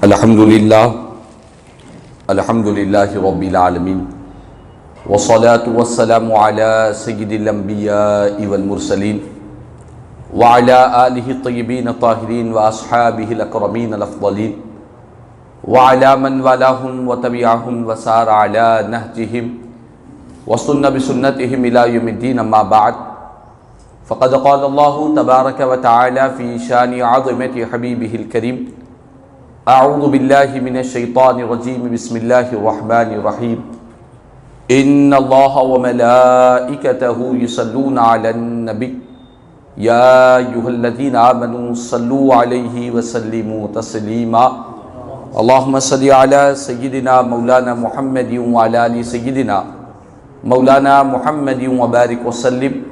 الحمدللہ رب العالمین والصلاة والسلام علی سید الانبیاء والمرسلین وعلی آلہ الطیبین الطاہرین واصحابہ الاکرمین الافضلین وعلی من والاہم وتبعہم وسار علی نہجہم وسن بسنتہم الی یوم الدین، اما بعد فقد قال اللہ تبارک وتعالی فی شان عظمت حبیبہ الکریم: اعوذ باللہ من الشیطان الرجیم، بسم اللہ الرحمن الرحیم، ان اللہ وملائکتہ یصلون علی النبی یا ایہا الذین آمنوا صلوا علیہ وسلموا تسلیما، اللہم صل علی سیدنا مولانا محمد وعلی آل سیدنا مولانا محمد وبارک وسلم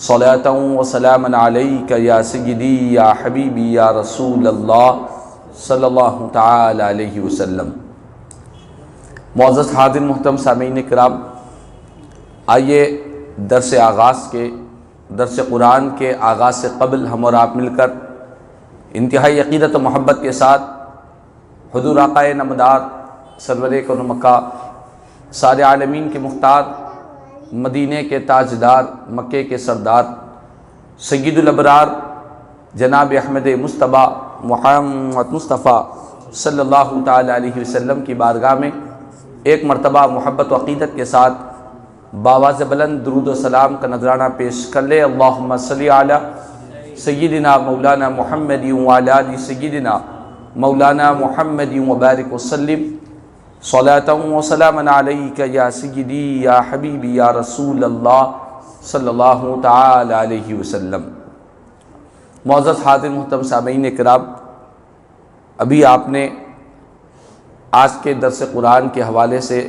صلاۃ وسلاما علیک یا سیدی یا حبیبی یا رسول اللہ صلی اللہ تعالی علیہ وسلم۔ معزز حاضرین محترم سامعین کرام، آئیے درس قرآن کے آغاز سے قبل ہم اور آپ مل کر انتہائی عقیدت و محبت کے ساتھ حضور آقا نامدار سرور کون مکہ، سارے عالمین کے مختار، مدینے کے تاجدار، مکے کے سردار، سید الابرار جناب احمد مصطفیٰ محمد مصطفیٰ صلی اللہ تعالی علیہ وسلم کی بارگاہ میں ایک مرتبہ محبت و عقیدت کے ساتھ بآواز بلند درود و سلام کا نذرانہ پیش کر لے۔ اللہم صلی علی سیدنا مولانا محمد وعلی آل سیدنا مولانا محمد وبارک وسلم صلاۃ وسلاما علیک یا سیدی یا حبیبی یا رسول اللہ صلی اللہ تعالی علیہ وسلم۔ معزز حاضر محترم سامعین کرام، ابھی آپ نے آج کے درس قرآن کے حوالے سے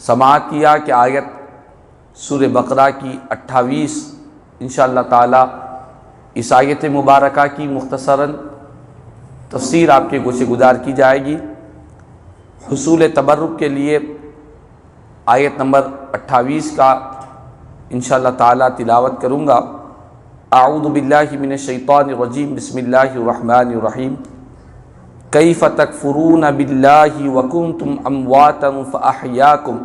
سماعت کیا کہ آیت سورہ بقرہ کی 28 انشاءاللہ تعالی اس آیت مبارکہ کی مختصراً تفسیر آپ کے گوشے گزار کی جائے گی۔ حصول تبرک کے لیے آیت نمبر 28 کا انشاءاللہ تعالی تلاوت کروں گا۔ اعوذ باللہ من الشیطان الرجیم، بسم اللہ الرحمن الرحیم، کیف تکفرون باللہ وکنتم امواتا فاحیاکم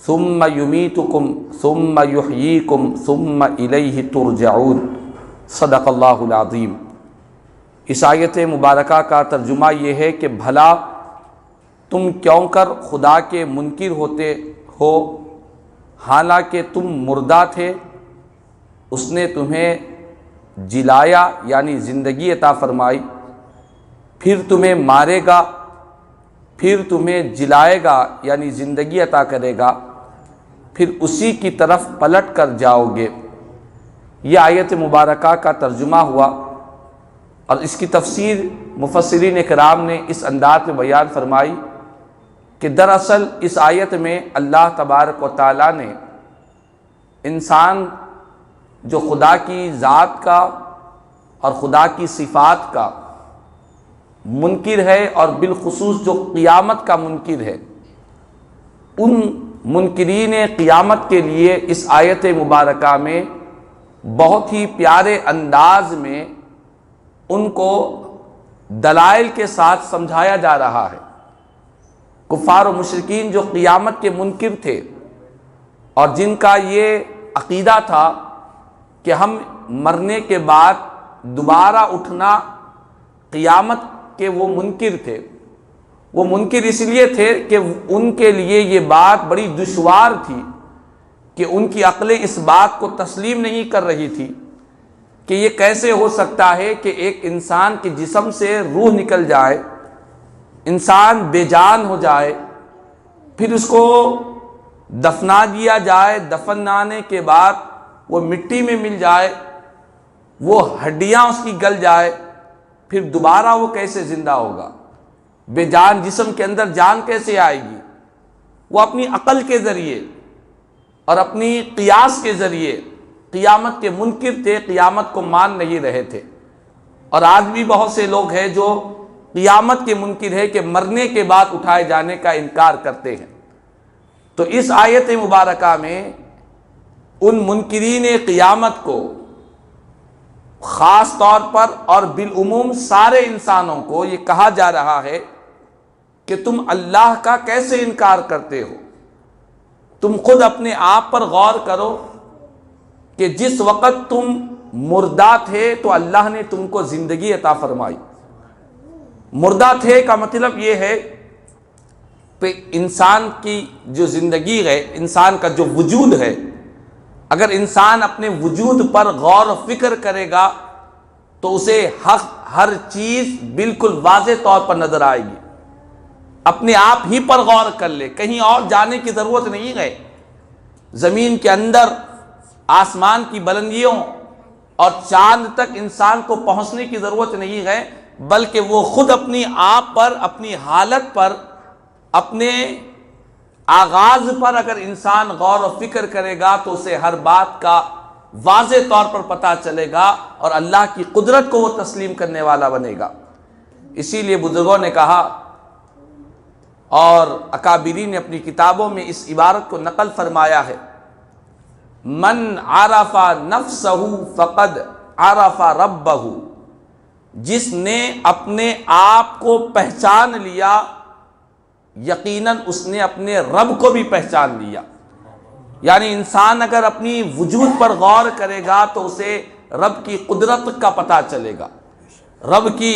ثم یمیتکم ثم یحییکم ثم الیہ ترجعون، صدق اللہ العظیم۔ اس آیت مبارکہ کا ترجمہ یہ ہے کہ بھلا تم کیوں کر خدا کے منکر ہوتے ہو حالانکہ تم مردہ تھے، اس نے تمہیں جلایا یعنی زندگی عطا فرمائی، پھر تمہیں مارے گا، پھر تمہیں جلائے گا یعنی زندگی عطا کرے گا، پھر اسی کی طرف پلٹ کر جاؤ گے۔ یہ آیت مبارکہ کا ترجمہ ہوا، اور اس کی تفسیر مفسرین اکرام نے اس انداز میں بیان فرمائی کہ دراصل اس آیت میں اللہ تبارک و تعالیٰ نے انسان جو خدا کی ذات کا اور خدا کی صفات کا منکر ہے، اور بالخصوص جو قیامت کا منکر ہے، ان منکرین قیامت کے لیے اس آیت مبارکہ میں بہت ہی پیارے انداز میں ان کو دلائل کے ساتھ سمجھایا جا رہا ہے۔ کفار و مشرکین جو قیامت کے منکر تھے اور جن کا یہ عقیدہ تھا کہ ہم مرنے کے بعد دوبارہ اٹھنا، قیامت کے وہ منکر تھے۔ وہ منکر اس لیے تھے کہ ان کے لیے یہ بات بڑی دشوار تھی کہ ان کی عقلیں اس بات کو تسلیم نہیں کر رہی تھی کہ یہ کیسے ہو سکتا ہے کہ ایک انسان کے جسم سے روح نکل جائے، انسان بے جان ہو جائے، پھر اس کو دفنا دیا جائے، دفنانے کے بعد وہ مٹی میں مل جائے، وہ ہڈیاں اس کی گل جائے، پھر دوبارہ وہ کیسے زندہ ہوگا؟ بے جان جسم کے اندر جان کیسے آئے گی؟ وہ اپنی عقل کے ذریعے اور اپنی قیاس کے ذریعے قیامت کے منکر تھے، قیامت کو مان نہیں رہے تھے۔ اور آج بھی بہت سے لوگ ہیں جو قیامت کے منکر ہے کہ مرنے کے بعد اٹھائے جانے کا انکار کرتے ہیں۔ تو اس آیت مبارکہ میں ان منکرین قیامت کو خاص طور پر اور بالعموم سارے انسانوں کو یہ کہا جا رہا ہے کہ تم اللہ کا کیسے انکار کرتے ہو؟ تم خود اپنے آپ پر غور کرو کہ جس وقت تم مردہ تھے تو اللہ نے تم کو زندگی عطا فرمائی۔ مردہ تھے کا مطلب یہ ہے کہ انسان کی جو زندگی ہے، انسان کا جو وجود ہے، اگر انسان اپنے وجود پر غور و فکر کرے گا تو اسے ہر چیز بالکل واضح طور پر نظر آئے گی۔ اپنے آپ ہی پر غور کر لے، کہیں اور جانے کی ضرورت نہیں ہے۔ زمین کے اندر آسمان کی بلندیوں اور چاند تک انسان کو پہنچنے کی ضرورت نہیں ہے، بلکہ وہ خود اپنی آپ پر، اپنی حالت پر، اپنے آغاز پر اگر انسان غور و فکر کرے گا تو اسے ہر بات کا واضح طور پر پتہ چلے گا اور اللہ کی قدرت کو وہ تسلیم کرنے والا بنے گا۔ اسی لیے بزرگوں نے کہا اور اکابرین نے اپنی کتابوں میں اس عبارت کو نقل فرمایا ہے، من عرف نفسہ فقد عرف ربہ، جس نے اپنے آپ کو پہچان لیا یقیناً اس نے اپنے رب کو بھی پہچان لیا۔ یعنی انسان اگر اپنی وجود پر غور کرے گا تو اسے رب کی قدرت کا پتہ چلے گا، رب کی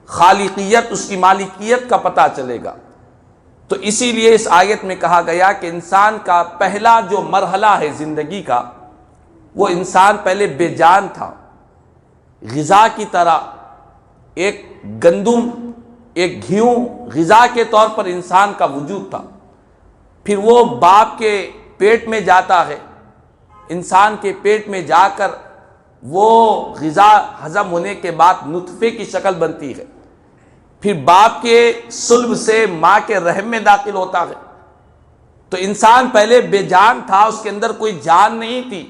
خالقیت، اس کی مالکیت کا پتہ چلے گا۔ تو اسی لیے اس آیت میں کہا گیا کہ انسان کا پہلا جو مرحلہ ہے زندگی کا، وہ انسان پہلے بے جان تھا، غذا کی طرح، ایک گندم، ایک گیہوں غذا کے طور پر انسان کا وجود تھا۔ پھر وہ باپ کے پیٹ میں جاتا ہے، انسان کے پیٹ میں جا کر وہ غذا ہضم ہونے کے بعد نطفے کی شکل بنتی ہے، پھر باپ کے صلب سے ماں کے رحم میں داخل ہوتا ہے۔ تو انسان پہلے بے جان تھا، اس کے اندر کوئی جان نہیں تھی،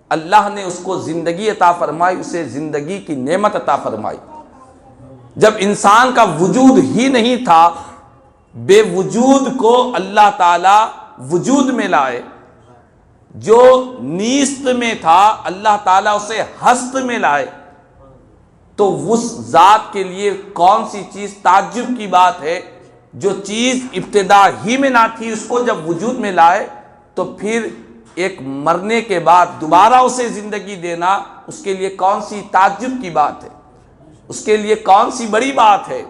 اللہ نے اس کو زندگی عطا فرمائی، اسے زندگی کی نعمت عطا فرمائی۔ جب انسان کا وجود ہی نہیں تھا، بے وجود کو اللہ تعالی وجود میں لائے، جو نیست میں تھا اللہ تعالیٰ اسے ہست میں لائے، تو اس ذات کے لیے کون سی چیز تعجب کی بات ہے؟ جو چیز ابتدا ہی میں نہ تھی اس کو جب وجود میں لائے تو پھر ایک مرنے کے بعد دوبارہ اسے زندگی دینا اس کے لیے کون سی تعجب کی بات ہے، اس کے لیے کون سی بڑی بات ہے۔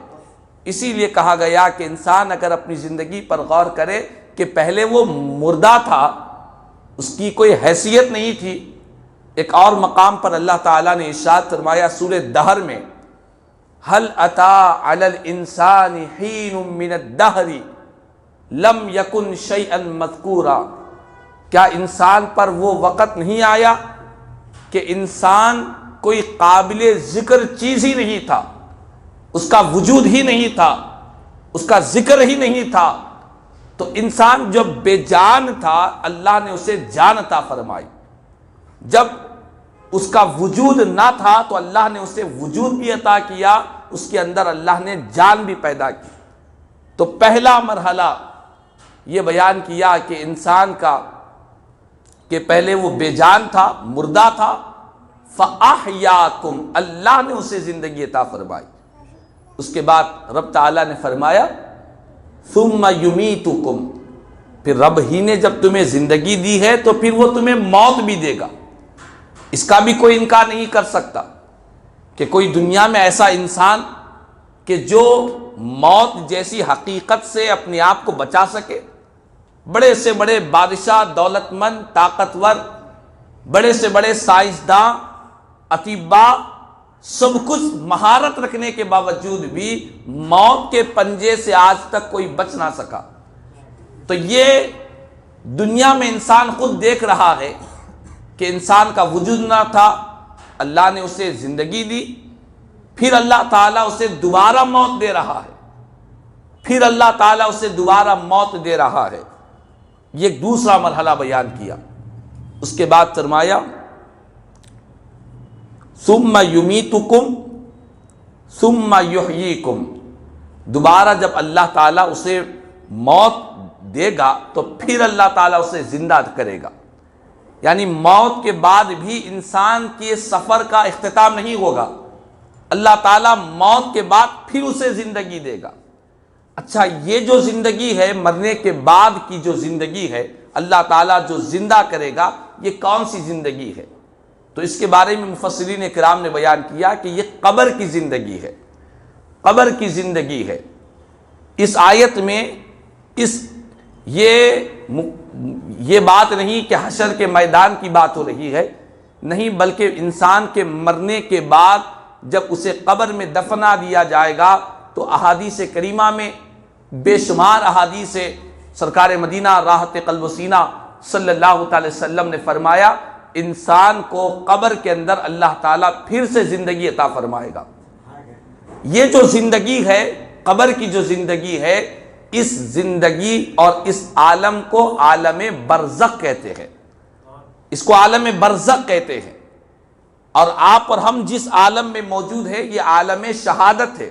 اسی لیے کہا گیا کہ انسان اگر اپنی زندگی پر غور کرے کہ پہلے وہ مردہ تھا، اس کی کوئی حیثیت نہیں تھی۔ ایک اور مقام پر اللہ تعالیٰ نے ارشاد فرمایا سورہ دہر میں، هل أتى على الإنسان حين من الدهر لم يكن شيئا مذكورا، کیا انسان پر وہ وقت نہیں آیا کہ انسان کوئی قابل ذکر چیز ہی نہیں تھا، اس کا وجود ہی نہیں تھا، اس کا ذکر ہی نہیں تھا۔ تو انسان جب بے جان تھا اللہ نے اسے جان عطا فرمائی، جب اس کا وجود نہ تھا تو اللہ نے اسے وجود بھی عطا کیا، اس کے اندر اللہ نے جان بھی پیدا کی۔ تو پہلا مرحلہ یہ بیان کیا کہ انسان کا کہ پہلے وہ بے جان تھا، مردہ تھا، فَأَحْيَاكُمْ، اللہ نے اسے زندگی عطا فرمائی۔ اس کے بعد رب تعالیٰ نے فرمایا ثُمَّ يُمِيتُكُمْ، پھر رب ہی نے جب تمہیں زندگی دی ہے تو پھر وہ تمہیں موت بھی دے گا۔ اس کا بھی کوئی انکار نہیں کر سکتا کہ کوئی دنیا میں ایسا انسان کہ جو موت جیسی حقیقت سے اپنے آپ کو بچا سکے۔ بڑے سے بڑے بادشاہ، دولت مند، طاقتور، بڑے سے بڑے سائنسداں، اطباء، سب کچھ مہارت رکھنے کے باوجود بھی موت کے پنجے سے آج تک کوئی بچ نہ سکا۔ تو یہ دنیا میں انسان خود دیکھ رہا ہے کہ انسان کا وجود نہ تھا، اللہ نے اسے زندگی دی، پھر اللہ تعالیٰ اسے دوبارہ موت دے رہا ہے، پھر اللہ تعالیٰ اسے دوبارہ موت دے رہا ہے۔ یہ ایک دوسرا مرحلہ بیان کیا۔ اس کے بعد فرمایا ثُمَّ يُمِيتُكُمْ ثُمَّ يُحْيِيكُمْ، دوبارہ جب اللہ تعالیٰ اسے موت دے گا تو پھر اللہ تعالیٰ اسے زندہ کرے گا۔ یعنی موت کے بعد بھی انسان کے سفر کا اختتام نہیں ہوگا، اللہ تعالیٰ موت کے بعد پھر اسے زندگی دے گا۔ اچھا، یہ جو زندگی ہے، مرنے کے بعد کی جو زندگی ہے، اللہ تعالیٰ جو زندہ کرے گا، یہ کون سی زندگی ہے؟ تو اس کے بارے میں مفسرین کرام نے بیان کیا کہ یہ قبر کی زندگی ہے، قبر کی زندگی ہے۔ اس آیت میں یہ بات نہیں کہ حشر کے میدان کی بات ہو رہی ہے، نہیں، بلکہ انسان کے مرنے کے بعد جب اسے قبر میں دفنا دیا جائے گا تو احادیث کریمہ میں بے شمار احادیث سے سرکار مدینہ راحت قلب و سینہ صلی اللہ تعالی وسلم نے فرمایا انسان کو قبر کے اندر اللہ تعالیٰ پھر سے زندگی عطا فرمائے گا۔ یہ جو زندگی ہے، قبر کی جو زندگی ہے، اس زندگی اور اس عالم کو عالم برزخ کہتے ہیں، اس کو عالم برزخ کہتے ہیں۔ اور آپ اور ہم جس عالم میں موجود ہے یہ عالم شہادت ہے،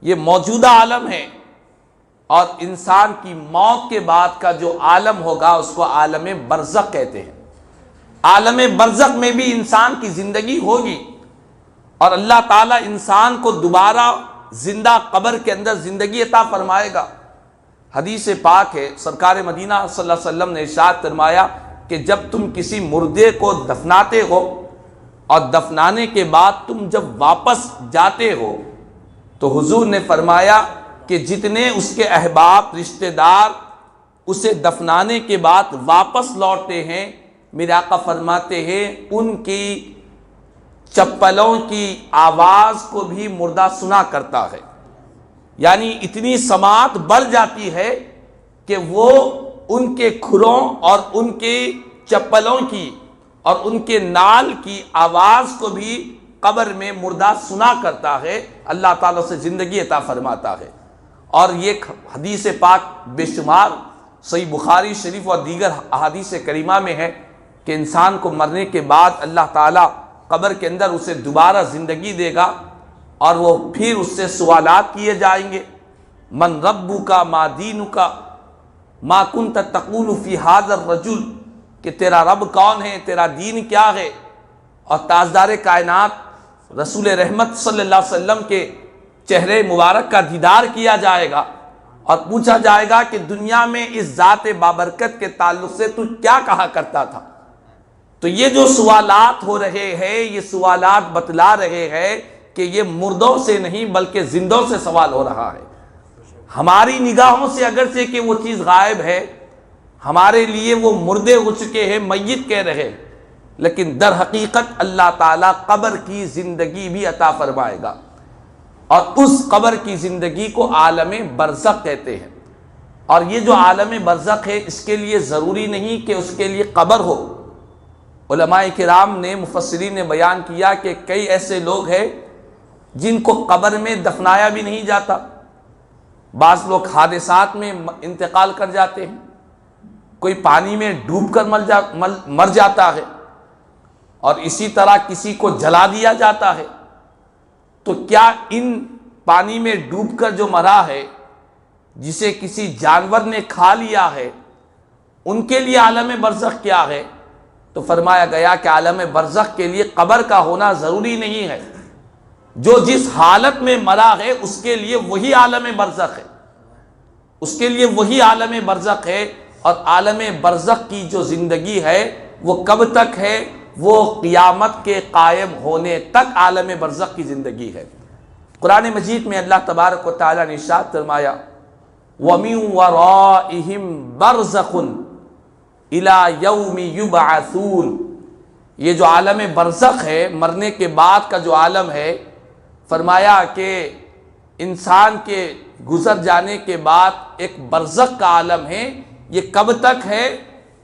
یہ موجودہ عالم ہے، اور انسان کی موت کے بعد کا جو عالم ہوگا اس کو عالم برزخ کہتے ہیں۔ عالم برزخ میں بھی انسان کی زندگی ہوگی اور اللہ تعالیٰ انسان کو دوبارہ زندہ قبر کے اندر زندگی عطا فرمائے گا۔ حدیث پاک ہے، سرکار مدینہ صلی اللہ علیہ وسلم نے ارشاد فرمایا کہ جب تم کسی مردے کو دفناتے ہو اور دفنانے کے بعد تم جب واپس جاتے ہو تو حضور نے فرمایا کہ جتنے اس کے احباب رشتہ دار اسے دفنانے کے بعد واپس لوٹتے ہیں، میرے آقا فرماتے ہیں ان کی چپلوں کی آواز کو بھی مردہ سنا کرتا ہے۔ یعنی اتنی سماعت بڑھ جاتی ہے کہ وہ ان کے کھروں اور ان کے چپلوں کی اور ان کے نال کی آواز کو بھی قبر میں مردہ سنا کرتا ہے، اللہ تعالیٰ سے زندگی عطا فرماتا ہے۔ اور یہ حدیث پاک بے شمار صحیح بخاری شریف اور دیگر احادیث کریمہ میں ہے کہ انسان کو مرنے کے بعد اللہ تعالیٰ قبر کے اندر اسے دوبارہ زندگی دے گا اور وہ پھر اس سے سوالات کیے جائیں گے، من ربک ما دینک ما کنت تقول فی ھذا الرجل، کہ تیرا رب کون ہے، تیرا دین کیا ہے۔ اور تاجدار کائنات رسول رحمت صلی اللہ علیہ وسلم کے چہرے مبارک کا دیدار کیا جائے گا اور پوچھا جائے گا کہ دنیا میں اس ذات بابرکت کے تعلق سے تو کیا کہا کرتا تھا۔ تو یہ جو سوالات ہو رہے ہیں، یہ سوالات بتلا رہے ہیں کہ یہ مردوں سے نہیں بلکہ زندوں سے سوال ہو رہا ہے۔ ہماری نگاہوں سے اگرچہ کہ وہ چیز غائب ہے، ہمارے لیے وہ مردے ہو چکے ہیں، میت کہہ رہے، لیکن در حقیقت اللہ تعالیٰ قبر کی زندگی بھی عطا فرمائے گا، اور اس قبر کی زندگی کو عالم برزخ کہتے ہیں۔ اور یہ جو عالم برزخ ہے اس کے لیے ضروری نہیں کہ اس کے لیے قبر ہو۔ علماء کرام نے، مفسرین نے بیان کیا کہ کئی ایسے لوگ ہیں جن کو قبر میں دفنایا بھی نہیں جاتا، بعض لوگ حادثات میں انتقال کر جاتے ہیں، کوئی پانی میں ڈوب کر مر جاتا ہے، اور اسی طرح کسی کو جلا دیا جاتا ہے۔ تو کیا ان پانی میں ڈوب کر جو مرا ہے، جسے کسی جانور نے کھا لیا ہے، ان کے لیے عالم برزخ کیا ہے؟ تو فرمایا گیا کہ عالم برزخ کے لیے قبر کا ہونا ضروری نہیں ہے، جو جس حالت میں مرا ہے اس کے لیے وہی عالم برزخ ہے، اس کے لیے وہی عالم برزخ ہے۔ اور عالم برزخ کی جو زندگی ہے وہ کب تک ہے؟ وہ قیامت کے قائم ہونے تک عالم برزخ کی زندگی ہے۔ قرآن مجید میں اللہ تبارک و تعالیٰ نے ارشاد فرمایا وَمِن وَرَائِهِمْ بَرْزَخٌ إِلَى يَوْمِ يُبْعَثُونَ، یہ جو عالم برزخ ہے، مرنے کے بعد کا جو عالم ہے، فرمایا کہ انسان کے گزر جانے کے بعد ایک برزخ کا عالم ہے۔ یہ کب تک ہے؟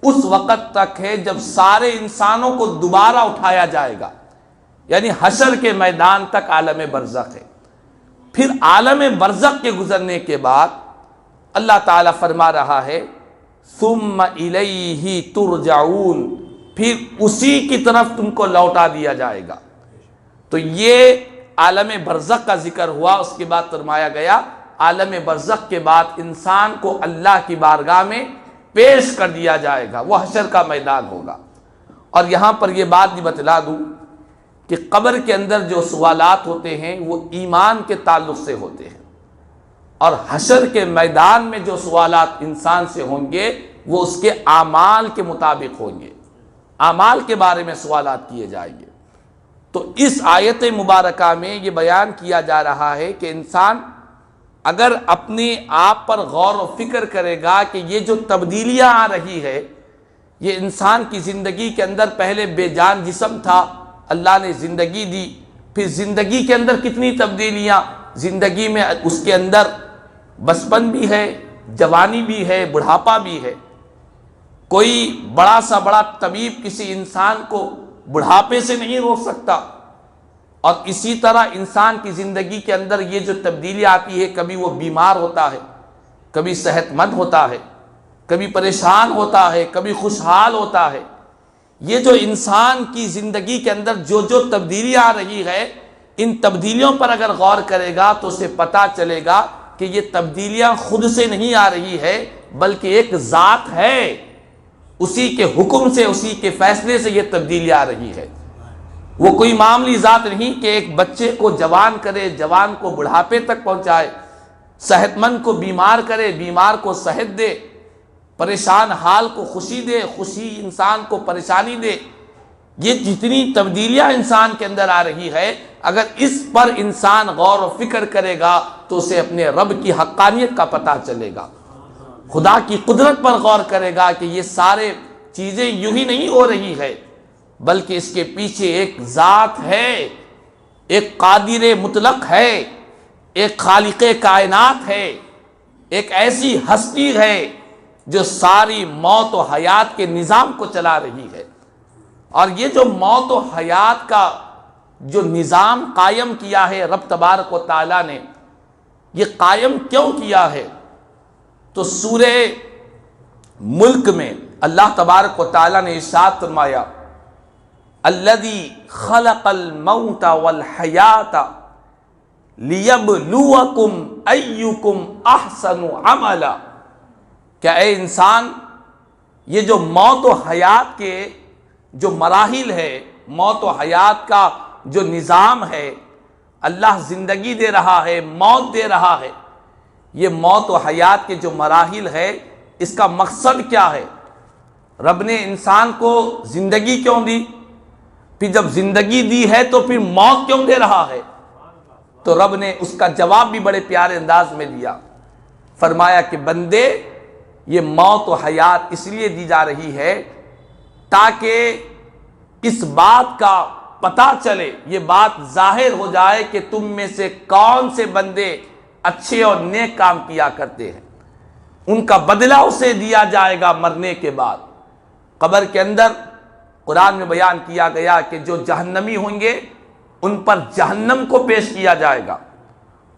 اس وقت تک ہے جب سارے انسانوں کو دوبارہ اٹھایا جائے گا، یعنی حشر کے میدان تک عالم برزخ ہے۔ پھر عالم برزخ کے گزرنے کے بعد اللہ تعالیٰ فرما رہا ہے ثم الیہ ترجعون، پھر اسی کی طرف تم کو لوٹا دیا جائے گا۔ تو یہ عالم برزخ کا ذکر ہوا، اس کے بعد فرمایا گیا عالم برزخ کے بعد انسان کو اللہ کی بارگاہ میں پیش کر دیا جائے گا، وہ حشر کا میدان ہوگا۔ اور یہاں پر یہ بات بھی بتلا دوں کہ قبر کے اندر جو سوالات ہوتے ہیں وہ ایمان کے تعلق سے ہوتے ہیں، اور حشر کے میدان میں جو سوالات انسان سے ہوں گے وہ اس کے اعمال کے مطابق ہوں گے، اعمال کے بارے میں سوالات کیے جائیں گے۔ تو اس آیت مبارکہ میں یہ بیان کیا جا رہا ہے کہ انسان اگر اپنے آپ پر غور و فکر کرے گا کہ یہ جو تبدیلیاں آ رہی ہے، یہ انسان کی زندگی کے اندر پہلے بے جان جسم تھا، اللہ نے زندگی دی، پھر زندگی کے اندر کتنی تبدیلیاں، زندگی میں اس کے اندر بچپن بھی ہے، جوانی بھی ہے، بڑھاپا بھی ہے۔ کوئی بڑا سا بڑا طبیب کسی انسان کو بڑھاپے سے نہیں روک سکتا، اور اسی طرح انسان کی زندگی کے اندر یہ جو تبدیلی آتی ہے، کبھی وہ بیمار ہوتا ہے، کبھی صحت مند ہوتا ہے، کبھی پریشان ہوتا ہے، کبھی خوشحال ہوتا ہے۔ یہ جو انسان کی زندگی کے اندر جو جو تبدیلی آ رہی ہے، ان تبدیلیوں پر اگر غور کرے گا تو اسے پتہ چلے گا کہ یہ تبدیلیاں خود سے نہیں آ رہی ہے، بلکہ ایک ذات ہے، اسی کے حکم سے، اسی کے فیصلے سے یہ تبدیلی آ رہی ہے۔ وہ کوئی معمولی ذات نہیں کہ ایک بچے کو جوان کرے، جوان کو بڑھاپے تک پہنچائے، صحت مند کو بیمار کرے، بیمار کو صحت دے، پریشان حال کو خوشی دے، خوشی انسان کو پریشانی دے۔ یہ جتنی تبدیلیاں انسان کے اندر آ رہی ہے، اگر اس پر انسان غور و فکر کرے گا تو اسے اپنے رب کی حقانیت کا پتہ چلے گا، خدا کی قدرت پر غور کرے گا کہ یہ سارے چیزیں یوں ہی نہیں ہو رہی ہے، بلکہ اس کے پیچھے ایک ذات ہے، ایک قادر مطلق ہے، ایک خالق کائنات ہے، ایک ایسی ہستی ہے جو ساری موت و حیات کے نظام کو چلا رہی ہے۔ اور یہ جو موت و حیات کا جو نظام قائم کیا ہے رب تبارک و تعالیٰ نے، یہ قائم کیوں کیا ہے؟ تو سورہ ملک میں اللہ تبارک و تعالیٰ نے ارشاد فرمایا، الذی خلق الموت والحیات لیبلوکم ایکم احسن عملا، کیا اے انسان یہ جو موت و حیات کے جو مراحل ہے، موت و حیات کا جو نظام ہے، اللہ زندگی دے رہا ہے، موت دے رہا ہے، یہ موت و حیات کے جو مراحل ہے اس کا مقصد کیا ہے؟ رب نے انسان کو زندگی کیوں دی؟ پھر جب زندگی دی ہے تو پھر موت کیوں دے رہا ہے؟ تو رب نے اس کا جواب بھی بڑے پیارے انداز میں دیا، فرمایا کہ بندے یہ موت و حیات اس لیے دی جا رہی ہے تاکہ اس بات کا پتہ چلے، یہ بات ظاہر ہو جائے کہ تم میں سے کون سے بندے اچھے اور نیک کام کیا کرتے ہیں، ان کا بدلہ اسے دیا جائے گا مرنے کے بعد۔ قبر کے اندر قرآن میں بیان کیا گیا کہ جو جہنمی ہوں گے ان پر جہنم کو پیش کیا جائے گا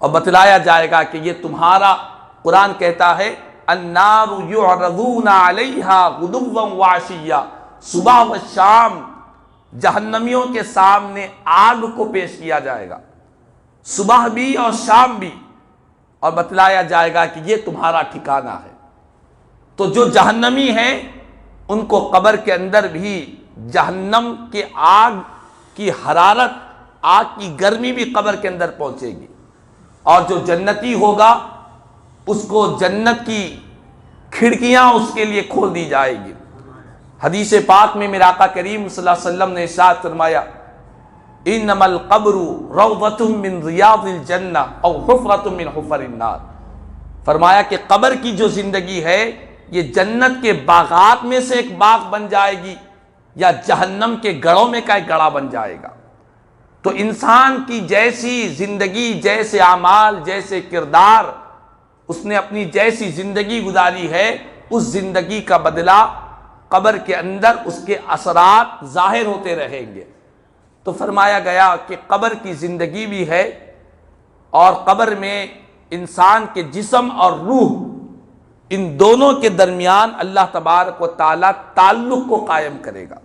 اور بتلایا جائے گا کہ یہ تمہارا، قرآن کہتا ہے النار یعرضون علیہا غدوا وعشیا، صبح و شام جہنمیوں کے سامنے آگ کو پیش کیا جائے گا، صبح بھی اور شام بھی، اور بتلایا جائے گا کہ یہ تمہارا ٹھکانہ ہے۔ تو جو جہنمی ہیں ان کو قبر کے اندر بھی جہنم کے آگ کی حرارت، آگ کی گرمی بھی قبر کے اندر پہنچے گی، اور جو جنتی ہوگا اس کو جنت کی کھڑکیاں اس کے لیے کھول دی جائے گی۔ حدیث پاک میں میرے آقا کریم صلی اللہ علیہ وسلم نے ارشاد فرمایا انما القبر روضۃ من ریاض الجنہ او حفرۃ من حفر النار، فرمایا کہ قبر کی جو زندگی ہے یہ جنت کے باغات میں سے ایک باغ بن جائے گی یا جہنم کے گڑھوں میں کا ایک گڑھا بن جائے گا۔ تو انسان کی جیسی زندگی، جیسے اعمال، جیسے کردار، اس نے اپنی جیسی زندگی گزاری ہے، اس زندگی کا بدلہ قبر کے اندر اس کے اثرات ظاہر ہوتے رہیں گے۔ تو فرمایا گیا کہ قبر کی زندگی بھی ہے، اور قبر میں انسان کے جسم اور روح، ان دونوں کے درمیان اللہ تبارک و تعالیٰ تعلق کو قائم کرے گا،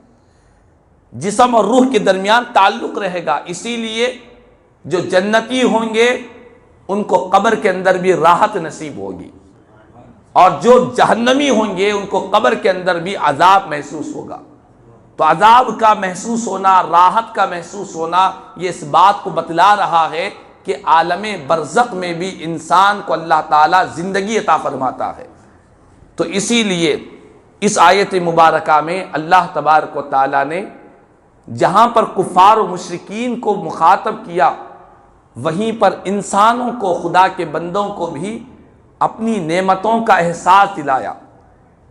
جسم اور روح کے درمیان تعلق رہے گا۔ اسی لیے جو جنتی ہوں گے ان کو قبر کے اندر بھی راحت نصیب ہوگی، اور جو جہنمی ہوں گے ان کو قبر کے اندر بھی عذاب محسوس ہوگا۔ تو عذاب کا محسوس ہونا، راحت کا محسوس ہونا، یہ اس بات کو بتلا رہا ہے کہ عالم برزخ میں بھی انسان کو اللہ تعالیٰ زندگی عطا فرماتا ہے۔ تو اسی لیے اس آیت مبارکہ میں اللہ تبارک و تعالیٰ نے جہاں پر کفار و مشرکین کو مخاطب کیا، وہیں پر انسانوں کو، خدا کے بندوں کو بھی اپنی نعمتوں کا احساس دلایا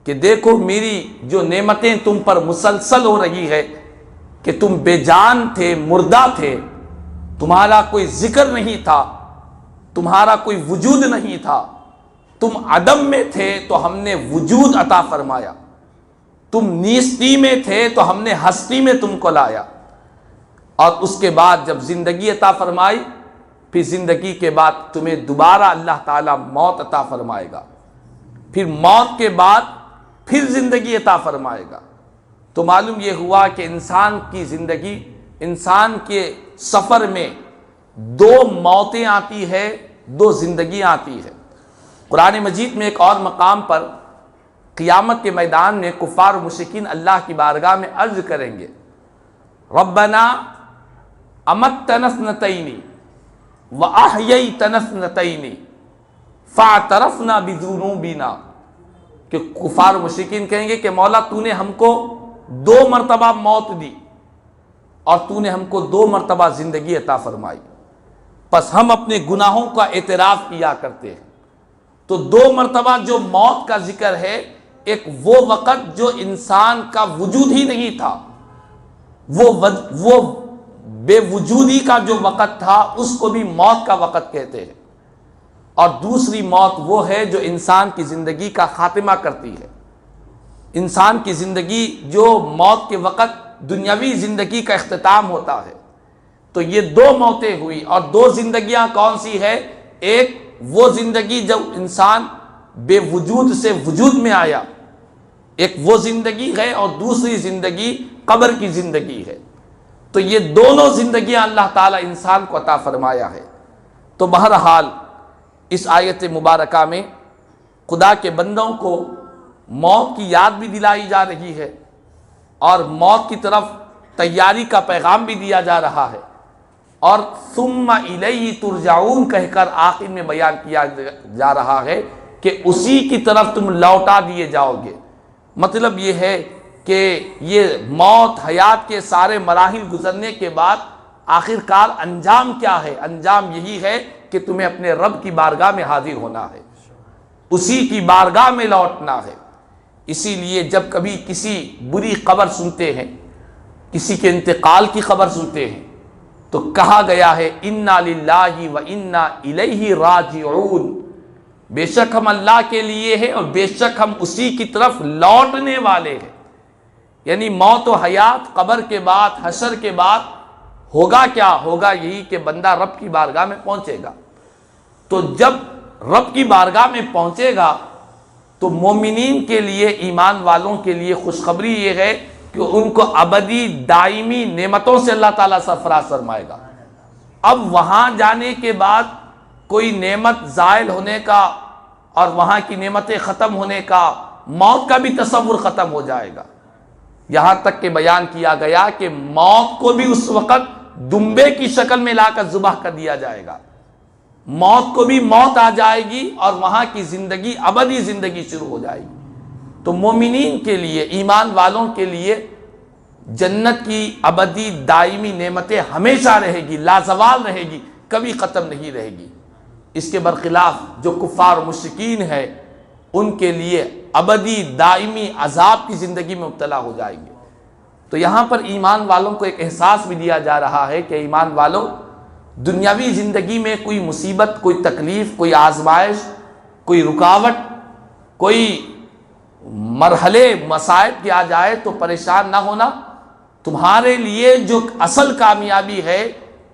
کہ دیکھو میری جو نعمتیں تم پر مسلسل ہو رہی ہے، کہ تم بے جان تھے، مردہ تھے، تمہارا کوئی ذکر نہیں تھا، تمہارا کوئی وجود نہیں تھا، تم عدم میں تھے تو ہم نے وجود عطا فرمایا، تم نیستی میں تھے تو ہم نے ہستی میں تم کو لایا، اور اس کے بعد جب زندگی عطا فرمائی، پھر زندگی کے بعد تمہیں دوبارہ اللہ تعالیٰ موت عطا فرمائے گا، پھر موت کے بعد پھر زندگی عطا فرمائے گا۔ تو معلوم یہ ہوا کہ انسان کی زندگی، انسان کے سفر میں دو موتیں آتی ہے، دو زندگیاں آتی ہے۔ قرآن مجید میں ایک اور مقام پر قیامت کے میدان میں کفار و مشرکین اللہ کی بارگاہ میں عرض کریں گے، ربنا امتنا اثنتین واحییتنا اثنتین فاعترفنا بذنوبنا، کہ کفار و مشرکین کہیں گے کہ مولا تو نے ہم کو 2 مرتبہ موت دی اور تو نے ہم کو 2 مرتبہ زندگی عطا فرمائی، پس ہم اپنے گناہوں کا اعتراف کیا کرتے ہیں۔ تو 2 مرتبہ جو موت کا ذکر ہے، ایک وہ وقت جو انسان کا وجود ہی نہیں تھا، وہ بے وجودی کا جو وقت تھا اس کو بھی موت کا وقت کہتے ہیں، اور دوسری موت وہ ہے جو انسان کی زندگی کا خاتمہ کرتی ہے۔ انسان کی زندگی جو موت کے وقت دنیاوی زندگی کا اختتام ہوتا ہے۔ تو یہ 2 موتیں ہوئی، اور 2 زندگیاں کون سی ہے؟ ایک وہ زندگی جب انسان بے وجود سے وجود میں آیا، ایک وہ زندگی ہے، اور دوسری زندگی قبر کی زندگی ہے۔ تو یہ دونوں زندگیاں اللہ تعالیٰ انسان کو عطا فرمایا ہے۔ تو بہرحال اس آیت مبارکہ میں خدا کے بندوں کو موت کی یاد بھی دلائی جا رہی ہے، اور موت کی طرف تیاری کا پیغام بھی دیا جا رہا ہے، اور ثم الیہ ترجعون کہہ کر آخر میں بیان کیا جا رہا ہے کہ اسی کی طرف تم لوٹا دیے جاؤ گے۔ مطلب یہ ہے کہ یہ موت حیات کے سارے مراحل گزرنے کے بعد آخر کار انجام کیا ہے؟ انجام یہی ہے کہ تمہیں اپنے رب کی بارگاہ میں حاضر ہونا ہے، اسی کی بارگاہ میں لوٹنا ہے۔ اسی لیے جب کبھی کسی بری خبر سنتے ہیں، کسی کے انتقال کی خبر سنتے ہیں، تو کہا گیا ہے انا للہ و انا الیہ راجعون، بے شک ہم اللہ کے لیے ہیں اور بے شک ہم اسی کی طرف لوٹنے والے ہیں۔ یعنی موت و حیات، قبر کے بعد، حشر کے بعد ہوگا کیا؟ ہوگا یہی کہ بندہ رب کی بارگاہ میں پہنچے گا۔ تو جب رب کی بارگاہ میں پہنچے گا تو مومنین کے لیے، ایمان والوں کے لیے خوشخبری یہ ہے کہ ان کو ابدی دائمی نعمتوں سے اللہ تعالیٰ سرفراز فرمائے گا۔ اب وہاں جانے کے بعد کوئی نعمت زائل ہونے کا اور وہاں کی نعمتیں ختم ہونے کا، موت کا بھی تصور ختم ہو جائے گا۔ یہاں تک کہ بیان کیا گیا کہ موت کو بھی اس وقت دمبے کی شکل میں لا کر ذبح کر دیا جائے گا، موت کو بھی موت آ جائے گی اور وہاں کی زندگی ابدی زندگی شروع ہو جائے گی۔ تو مومنین کے لیے، ایمان والوں کے لیے جنت کی ابدی دائمی نعمتیں ہمیشہ رہے گی، لازوال رہے گی، کبھی ختم نہیں رہے گی۔ اس کے برخلاف جو کفار و مشرکین ہے، ان کے لیے ابدی دائمی عذاب کی زندگی میں مبتلا ہو جائیں گے۔ تو یہاں پر ایمان والوں کو ایک احساس بھی دیا جا رہا ہے کہ ایمان والوں، دنیاوی زندگی میں کوئی مصیبت، کوئی تکلیف، کوئی آزمائش، کوئی رکاوٹ، کوئی مرحلے مصائب کے آ جائے تو پریشان نہ ہونا۔ تمہارے لیے جو اصل کامیابی ہے،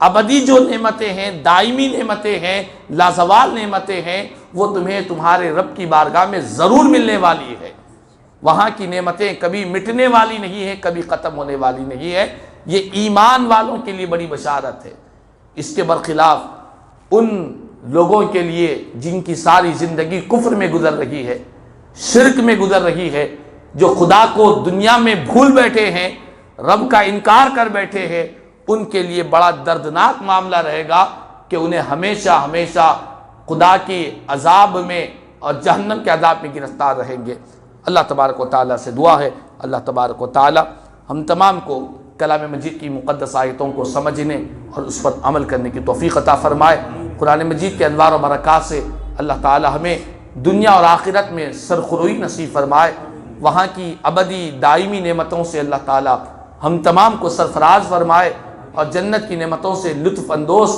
ابدی جو نعمتیں ہیں، دائمی نعمتیں ہیں، لازوال نعمتیں ہیں، وہ تمہیں تمہارے رب کی بارگاہ میں ضرور ملنے والی ہے۔ وہاں کی نعمتیں کبھی مٹنے والی نہیں ہے، کبھی ختم ہونے والی نہیں ہے۔ یہ ایمان والوں کے لیے بڑی بشارت ہے۔ اس کے برخلاف ان لوگوں کے لیے جن کی ساری زندگی کفر میں گزر رہی ہے، شرک میں گزر رہی ہے، جو خدا کو دنیا میں بھول بیٹھے ہیں، رب کا انکار کر بیٹھے ہیں ان کے لیے بڑا دردناک معاملہ رہے گا کہ انہیں ہمیشہ ہمیشہ خدا کی عذاب میں اور جہنم کے عذاب میں گرفتار رہیں گے۔ اللہ تبارک و تعالیٰ سے دعا ہے اللہ تبارک و تعالیٰ ہم تمام کو کلام مجید کی مقدس آیتوں کو سمجھنے اور اس پر عمل کرنے کی توفیق عطا فرمائے۔ قرآن مجید کے انوار و برکات سے اللہ تعالیٰ ہمیں دنیا اور آخرت میں سرخروئی نصیب فرمائے، وہاں کی ابدی دائمی نعمتوں سے اللہ تعالیٰ ہم تمام کو سرفراز فرمائے اور جنت کی نعمتوں سے لطف اندوز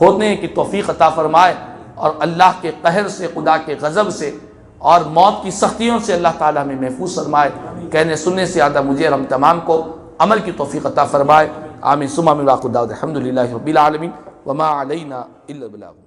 ہونے کی توفیق عطا فرمائے، اور اللہ کے قہر سے، خدا کے غضب سے اور موت کی سختیوں سے اللہ تعالیٰ ہمیں محفوظ فرمائے۔ کہنے سننے سے زیادہ مجھے اور ہم تمام کو عمل کی توفیق عطا فرمائے۔ آمین ثم آمین۔ واخر دعوانا الحمد للہ رب العالمین وما علینا الا البلاغ۔